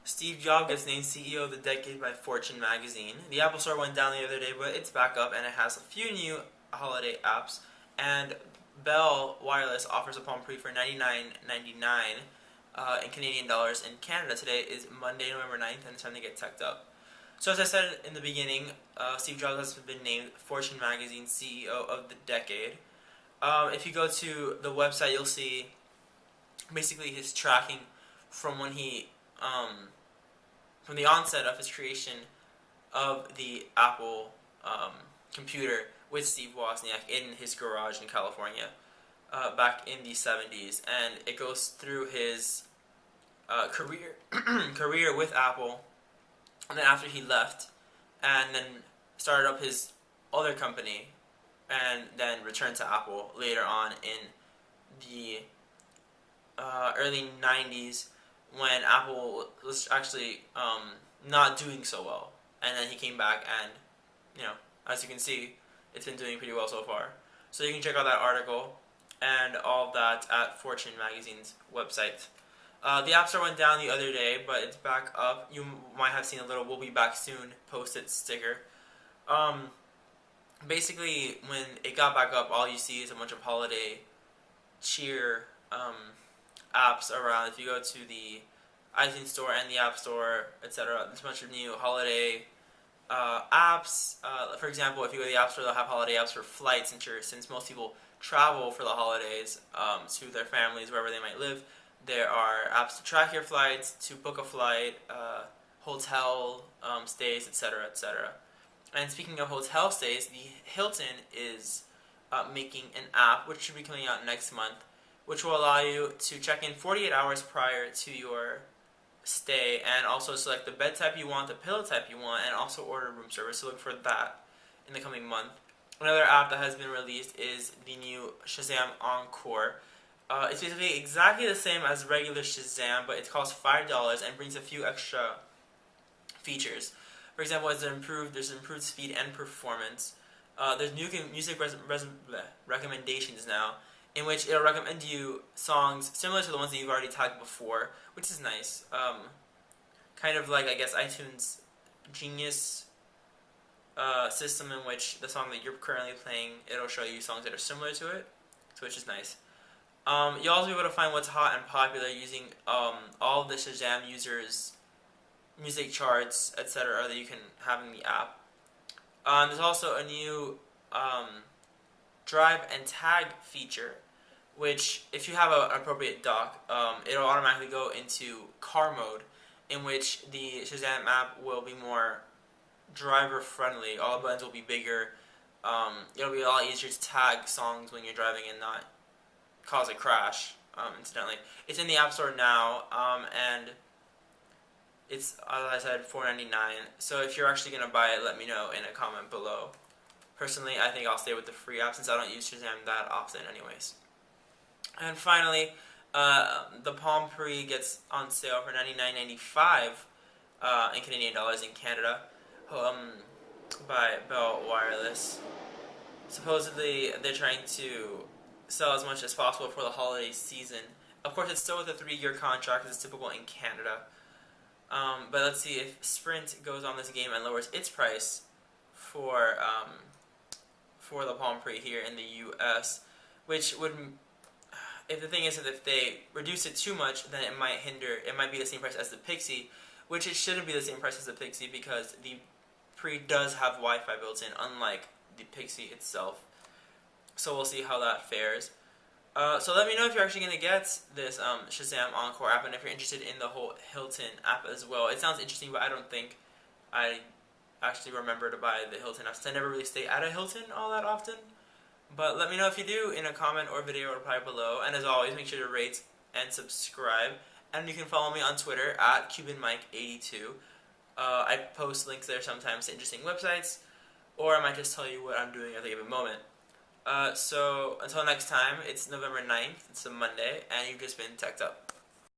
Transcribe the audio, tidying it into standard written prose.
Steve Jobs gets named CEO of the Decade by Fortune magazine. The Apple Store went down the other day, but it's back up and it has a few new holiday apps. And Bell Wireless offers a Palm Pre for $99.99 in Canadian dollars. In Canada today is Monday, November 9th, and it's time to get teched up. So as I said in the beginning, Steve Jobs has been named Fortune magazine CEO of the Decade. If you go to the website, you'll see basically his tracking from when he from the onset of his creation of the Apple computer with Steve Wozniak in his garage in California back in the 70s, and it goes through his career with Apple, and then after he left, and then started up his other company, and then returned to Apple later on in the early 90s when Apple was actually not doing so well. And then he came back and, as you can see, it's been doing pretty well so far. So you can check out that article and all of that at Fortune Magazine's website. The App Store went down the other day, but it's back up. You might have seen a little "We'll be back soon" posted sticker. Basically, when it got back up, all you see is a bunch of holiday cheer apps around. If you go to the iTunes Store and the App Store, etc., there's a bunch of new holiday apps. For example, if you go to the App Store, they'll have holiday apps for flights, since most people travel for the holidays to their families, wherever they might live. There are apps to track your flights, to book a flight, hotel stays, etc., etc. And speaking of hotel stays, the Hilton is making an app, which should be coming out next month, which will allow you to check in 48 hours prior to your stay, and also select the bed type you want, the pillow type you want, and also order room service. So look for that in the coming month. Another app that has been released is the new Shazam Encore. It's basically exactly the same as regular Shazam, but it costs $5 and brings a few extra features. For example, there's improved speed and performance. There's new music recommendations now, in which it'll recommend you songs similar to the ones that you've already tagged before, which is nice. Kind of like, I guess, iTunes Genius system, in which the song that you're currently playing, it'll show you songs that are similar to it, so which is nice. You'll also be able to find what's hot and popular using all of the Shazam users' music charts, etc., that you can have in the app. There's also a new drive and tag feature, which, if you have an appropriate dock, it'll automatically go into car mode, in which the Shazam app will be more driver friendly. All the buttons will be bigger. It'll be a lot easier to tag songs when you're driving and not cause a crash, incidentally. It's in the App Store now, and it's, as I said, $4.99. So if you're actually going to buy it, let me know in a comment below. Personally, I think I'll stay with the free app, since I don't use Shazam that often anyways. And finally, the Palm Pre gets on sale for $99.95 in Canadian dollars in Canada by Bell Wireless. Supposedly, they're trying to sell as much as possible for the holiday season. Of course, it's still with a 3-year contract, as is typical in Canada. But let's see if Sprint goes on this game and lowers its price for the Palm Pre here in the U.S., which would, if the thing is that if they reduce it too much, then it might be the same price as the Pixie, which it shouldn't be the same price as the Pixie, because the Pre does have Wi-Fi built in, unlike the Pixie itself. So we'll see how that fares. So let me know if you're actually going to get this Shazam Encore app, and if you're interested in the whole Hilton app as well. It sounds interesting, but I don't think I actually remember to buy the Hilton app, since I never really stay at a Hilton all that often. But let me know if you do in a comment or video reply below. And as always, make sure to rate and subscribe. And you can follow me on Twitter at CubanMike82. I post links there sometimes to interesting websites, or I might just tell you what I'm doing at a given moment. So until next time, it's November 9th, it's a Monday, and you've just been teched up.